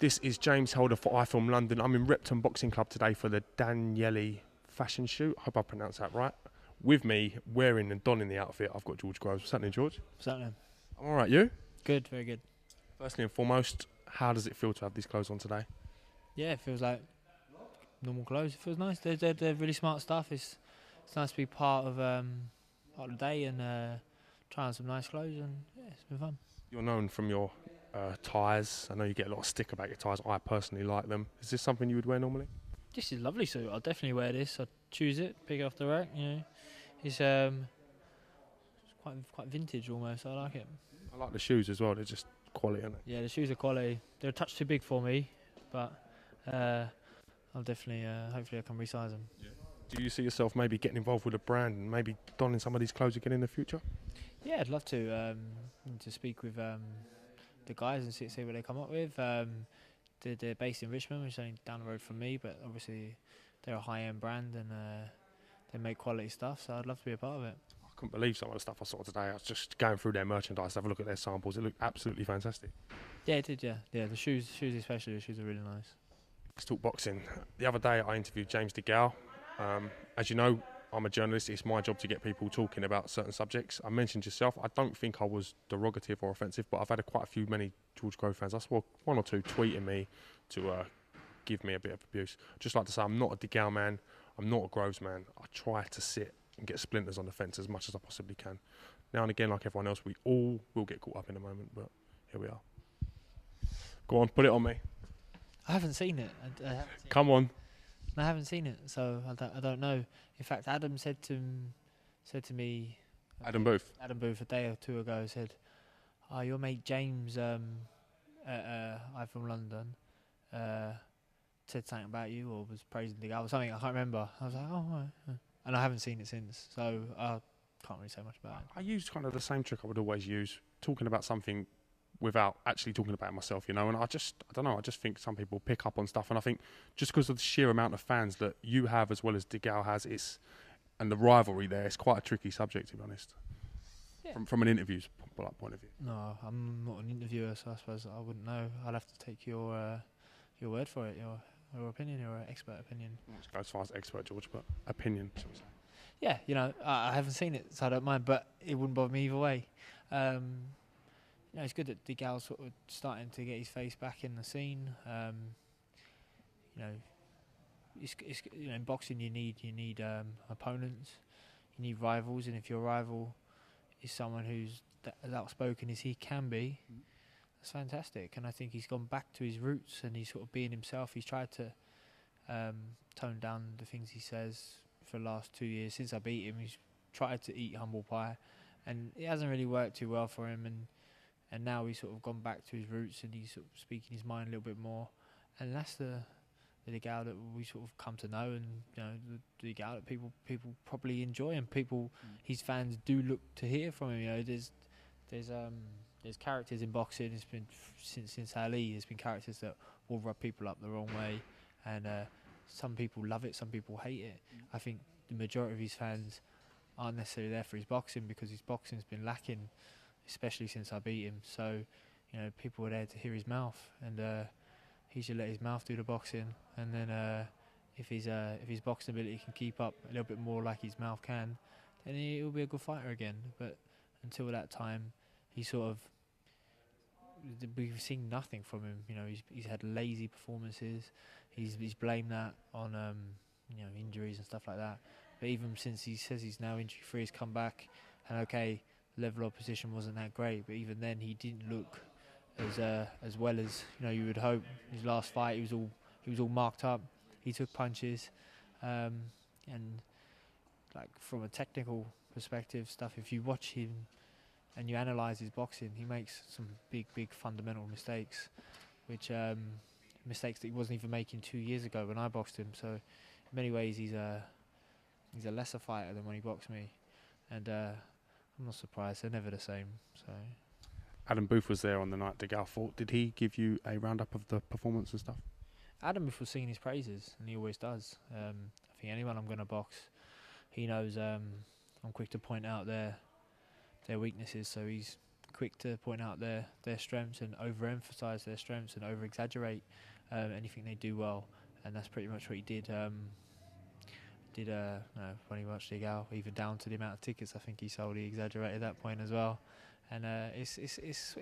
This is James Holder for iFilm London. I'm in Repton Boxing Club today for the Danieli fashion shoot. I hope I pronounced that right. With me, wearing and donning the outfit, I've got George Groves. What's happening, George? What's happening? I'm all right, you? Good, very good. Firstly and foremost, how does it feel to have these clothes on today? Yeah, it feels like normal clothes. It feels nice. They're really smart stuff. It's nice to be part of the day and try on some nice clothes, and yeah, it's been fun. You're known from your ties. I know you get a lot of stick about your ties. I personally like them. Is this something you would wear normally? This is a lovely suit. I'll definitely wear this. I'd choose it, pick it off the rack. You know, it's quite vintage almost. I like it. I like the shoes as well. They're just quality, aren't they? Yeah, the shoes are quality. They're a touch too big for me, but I'll definitely hopefully I can resize them. Yeah. Do you see yourself maybe getting involved with a brand and maybe donning some of these clothes again in the future? Yeah, I'd love to speak with the guys and see what they come up with. They're based in Richmond, which is only down the road from me, but obviously they're a high-end brand and they make quality stuff, so I'd love to be a part of it. I couldn't believe some of the stuff I saw today. I was just going through their merchandise, have a look at their samples. It looked absolutely fantastic. Yeah, it did, yeah. The shoes especially, the shoes are really nice. Let's talk boxing. The other day I interviewed James DeGale. As you know, I'm a journalist. It's my job to get people talking about certain subjects. I mentioned yourself. I don't think I was derogative or offensive, but I've had many George Grove fans. I saw one or two tweeting me to give me a bit of abuse. Just like to say, I'm not a DeGale man. I'm not a Groves man. I try to sit and get splinters on the fence as much as I possibly can. Now and again, like everyone else, we all will get caught up in a moment, but here we are. Go on, put it on me. I haven't seen it. Come on. I haven't seen it, so I don't know. In fact, Adam said to me, Adam Booth a day or two ago said, "Oh, your mate James, I'm from London, said something about you or was praising the guy or something. I can't remember." I was like, "Oh, right." And I haven't seen it since, so I can't really say much about it. I use kind of the same trick I would always use, talking about something without actually talking about it myself, you know. And I don't know, I just think some people pick up on stuff, and I think just because of the sheer amount of fans that you have as well as DeGale has, and the rivalry there, it's quite a tricky subject, to be honest. Yeah. From an interview's point of view. No, I'm not an interviewer, so I suppose I wouldn't know. I'd have to take your word for it, your opinion, your expert opinion. Let's go as far as expert, George, but opinion, shall we say. Yeah, you know, I haven't seen it, so I don't mind, but it wouldn't bother me either way. You know, it's good that DeGale's sort of starting to get his face back in the scene. You know, it's you know, in boxing you need opponents, you need rivals, and if your rival is someone who's as outspoken as he can be, that's fantastic. And I think he's gone back to his roots and he's sort of being himself. He's tried to tone down the things he says for the last 2 years since I beat him. He's tried to eat humble pie, and it hasn't really worked too well for him. And now he's sort of gone back to his roots and he's sort of speaking his mind a little bit more. And that's the DeGale that we sort of come to know, and you know, the DeGale that people probably enjoy, and his fans do look to hear from him. You know, there's characters in boxing. It's been since Ali. There's been characters that will rub people up the wrong way, and some people love it, some people hate it. I think the majority of his fans aren't necessarily there for his boxing, because his boxing's been lacking, especially since I beat him. So, you know, people were there to hear his mouth, and he should let his mouth do the boxing. And then if his boxing ability can keep up a little bit more like his mouth can, then he'll be a good fighter again. But until that time, we've seen nothing from him. You know, he's had lazy performances. He's blamed that on you know, injuries and stuff like that. But even since he says he's now injury free, he's come back, and okay, level of opposition wasn't that great, but even then he didn't look as well as, you know, you would hope. His last fight, he was all marked up. He took punches, and like from a technical perspective stuff, if you watch him and you analyse his boxing, he makes some big fundamental mistakes, which mistakes that he wasn't even making 2 years ago when I boxed him. So in many ways he's a lesser fighter than when he boxed me, and I'm not surprised. They're never the same. So Adam Booth was there on the night DeGale fought. Did he give you a roundup of the performance and stuff? Adam Booth was singing his praises, and he always does. I think anyone I'm going to box, he knows I'm quick to point out their weaknesses, so he's quick to point out their strengths and overemphasize their strengths and over-exaggerate anything they do well, and that's pretty much what he did. When he watched DeGale, even down to the amount of tickets I think he sold, he exaggerated that point as well. And it's his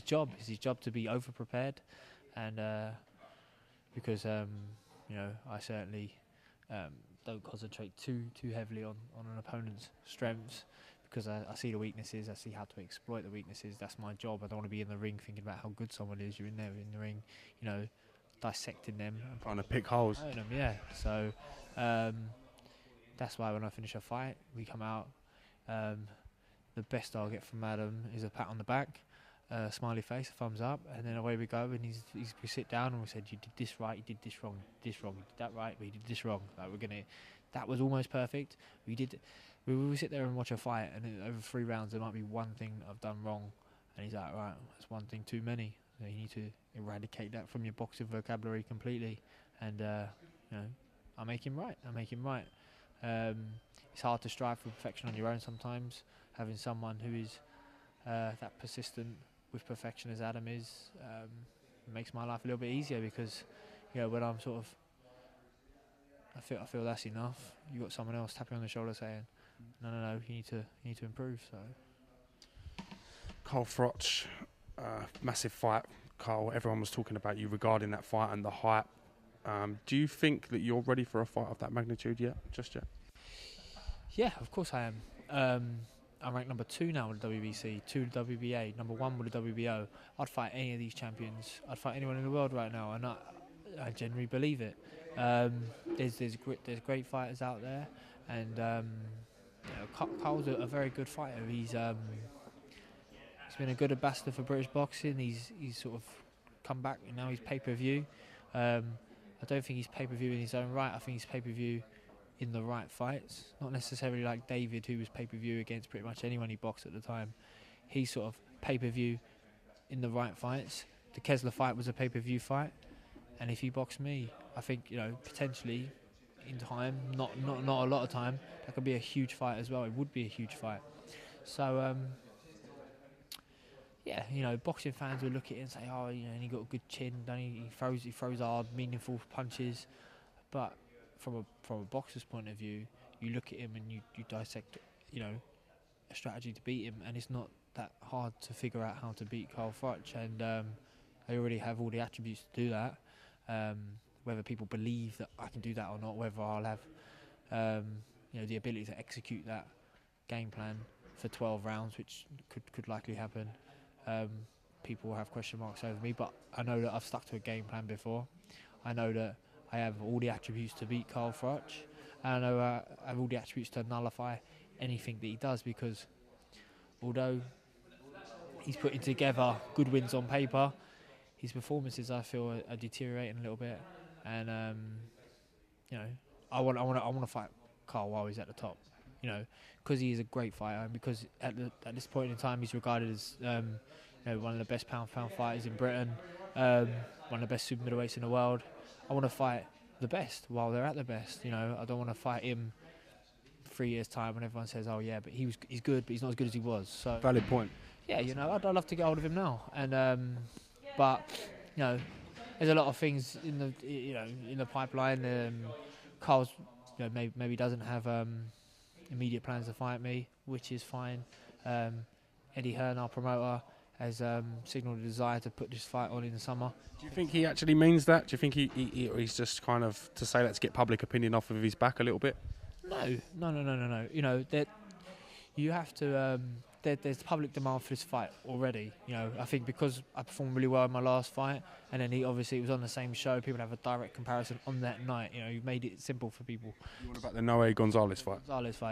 job. It's his job to be over-prepared, and because I certainly don't concentrate too heavily on an opponent's strengths, because I see the weaknesses, I see how to exploit the weaknesses. That's my job. I don't want to be in the ring thinking about how good someone is. You're in there in the ring, dissecting them. Trying to pick holes. Them, yeah. So that's why when I finish a fight, we come out. The best I'll get from Adam is a pat on the back, smiley face, a thumbs up, and then away we go. And we sit down and we said, you did this right, you did this wrong, you did that right, but you did this wrong. That was almost perfect. We sit there and watch a fight, and over 3 rounds there might be one thing I've done wrong, and he's like, right, that's one thing too many. So you need to eradicate that from your boxing vocabulary completely, and I make him right. It's hard to strive for perfection on your own sometimes. Having someone who is that persistent with perfection as Adam is makes my life a little bit easier, because when I'm sort of I feel that's enough, you got someone else tapping on the shoulder saying, no, you need to improve. So Carl Froch, massive fight. Carl, everyone was talking about you regarding that fight and the hype. Do you think that you're ready for a fight of that magnitude yet? Yeah, of course I am. I'm ranked number 2 now with the WBC, 2 to WBA, number 1 with the WBO. I'd fight any of these champions. I'd fight anyone in the world right now, and I genuinely believe it. There's great fighters out there, and Carl's a very good fighter. He's been a good ambassador for British boxing. He's sort of come back, and now he's pay-per-view. I don't think he's pay-per-view in his own right. I think he's pay-per-view in the right fights, not necessarily like David, who was pay-per-view against pretty much anyone he boxed at the time. He's sort of pay-per-view in the right fights. The Kessler fight was a pay-per-view fight, and if he boxed me, I think potentially in time, not a lot of time, that could be a huge fight as well. It would be a huge fight. So boxing fans will look at it and say, and he got a good chin, don't he? He throws hard, meaningful punches, but from a boxer's point of view, you look at him and you dissect, a strategy to beat him, and it's not that hard to figure out how to beat Carl Froch, and I already have all the attributes to do that. Whether people believe that I can do that or not, whether I'll have the ability to execute that game plan for 12 rounds, which could likely happen. People will have question marks over me, but I know that I've stuck to a game plan before. I know that I have all the attributes to beat Carl Froch, and I know I have all the attributes to nullify anything that he does, because although he's putting together good wins on paper, his performances, I feel, are deteriorating a little bit, and I want to fight Carl while he's at the top, because he is a great fighter, and because at this point in time he's regarded as one of the best pound-for-pound fighters in Britain, one of the best super middleweights in the world. I want to fight the best while they're at the best. I don't want to fight him 3 years' time when everyone says, "Oh yeah, but he's good, but he's not as good as he was." So valid point. Yeah, I'd love to get hold of him now, and but there's a lot of things in the pipeline. Carl's maybe doesn't have immediate plans to fight me, which is fine. Eddie Hearn, our promoter, has signalled a desire to put this fight on in the summer. Do you think he actually means that? Do you think he's just kind of to say, let's get public opinion off of his back a little bit? No. That you have to. There's public demand for this fight already. I think because I performed really well in my last fight, and then it was on the same show. People have a direct comparison on that night. You've made it simple for people. What about the Noe Gonzalez fight?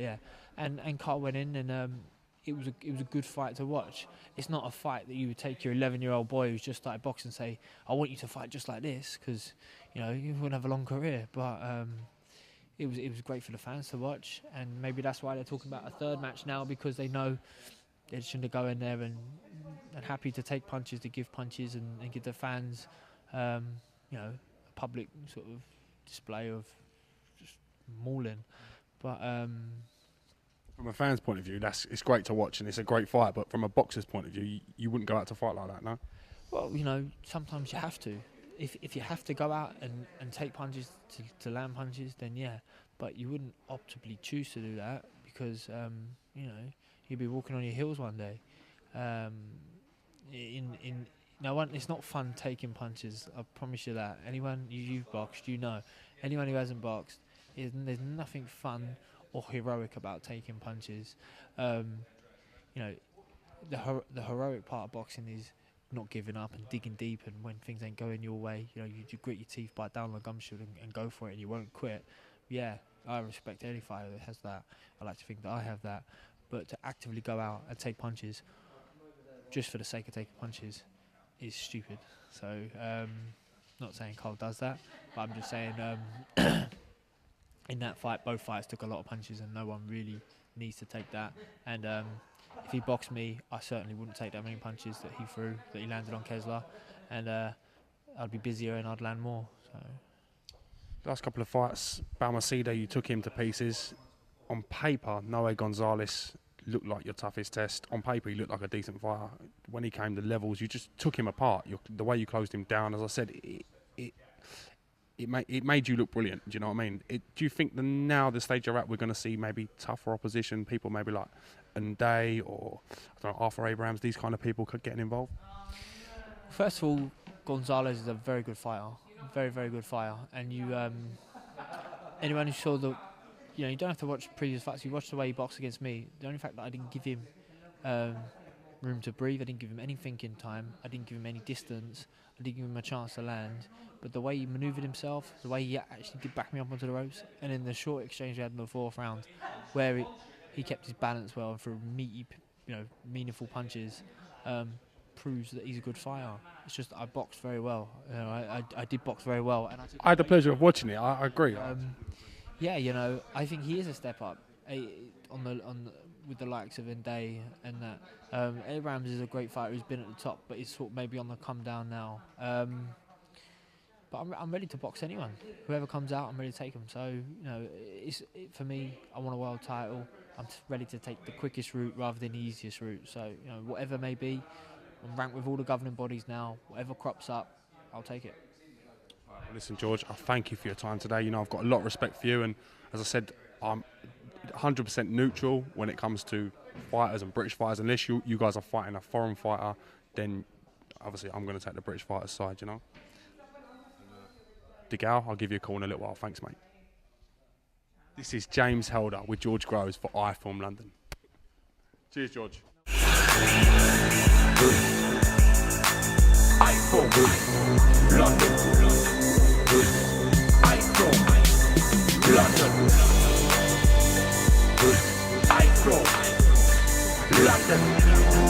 Yeah, and Carl went in, and it was a good fight to watch. It's not a fight that you would take your 11-year-old boy who's just started boxing and say, I want you to fight just like this, because you wouldn't have a long career. But it was great for the fans to watch, and maybe that's why they're talking about a third match now, because they know they just need to go in there and happy to take punches, to give punches, and give the fans a public sort of display of just mauling. But From a fan's point of view, it's great to watch and it's a great fight. But from a boxer's point of view, you wouldn't go out to fight like that, no? Well, sometimes you have to. If you have to go out and take punches to land punches, then yeah. But you wouldn't optimally choose to do that because you'd be walking on your heels one day. It's not fun taking punches. I promise you that. Anyone you've boxed, Anyone who hasn't boxed, there's nothing fun or heroic about taking punches. The heroic part of boxing is not giving up and digging deep, and when things ain't going your way, you grit your teeth, bite down on the gum shield and go for it, and you won't quit. Yeah, I respect any fighter that has that. I like to think that I have that. But to actively go out and take punches just for the sake of taking punches is stupid. So, not saying Cole does that, but I'm just saying in that fight, both fighters took a lot of punches and no one really needs to take that. And if he boxed me, I certainly wouldn't take that many punches that he landed on Kessler, and I'd be busier and I'd land more. So. Last couple of fights, Balmaceda, you took him to pieces. On paper, Noe Gonzalez looked like your toughest test. On paper, he looked like a decent fighter. When he came to levels, you just took him apart. The way you closed him down, as I said, it made you look brilliant. Do you know what I mean? Do you think that now, the stage you're at, we're going to see maybe tougher opposition, people maybe like Nday or Arthur Abrahams, these kind of people getting involved? First of all, Gonzalez is a very good fighter. Very, very good fighter. And anyone who saw you don't have to watch previous fights. You watch the way he boxed against me. The only fact that I didn't give him room to breathe, I didn't give him any thinking time, I didn't give him any distance, I didn't give him a chance to land. But the way he manoeuvred himself, the way he actually did back me up onto the ropes, and in the short exchange we had in the fourth round, where he kept his balance well and threw meaty, meaningful punches, proves that he's a good fighter. It's just I boxed very well. I did box very well, and I had the pleasure of watching it. I agree. I think he is a step up with the likes of Nday and that. Abrahams is a great fighter who's been at the top, but he's sort of maybe on the come down now. But I'm ready to box anyone. Whoever comes out, I'm ready to take them. So for me, I want a world title. I'm ready to take the quickest route rather than the easiest route. So whatever may be, I'm ranked with all the governing bodies now. Whatever crops up, I'll take it. Listen, George, I thank you for your time today. I've got a lot of respect for you, and as I said, I'm 100% neutral when it comes to fighters and British fighters. Unless you guys are fighting a foreign fighter, then obviously I'm going to take the British fighter's side, DeGale, I'll give you a call in a little while. Thanks, mate. This is James Helder with George Groves for iFilm London. Cheers, George. iFilm London. iFilm London. iFilm London.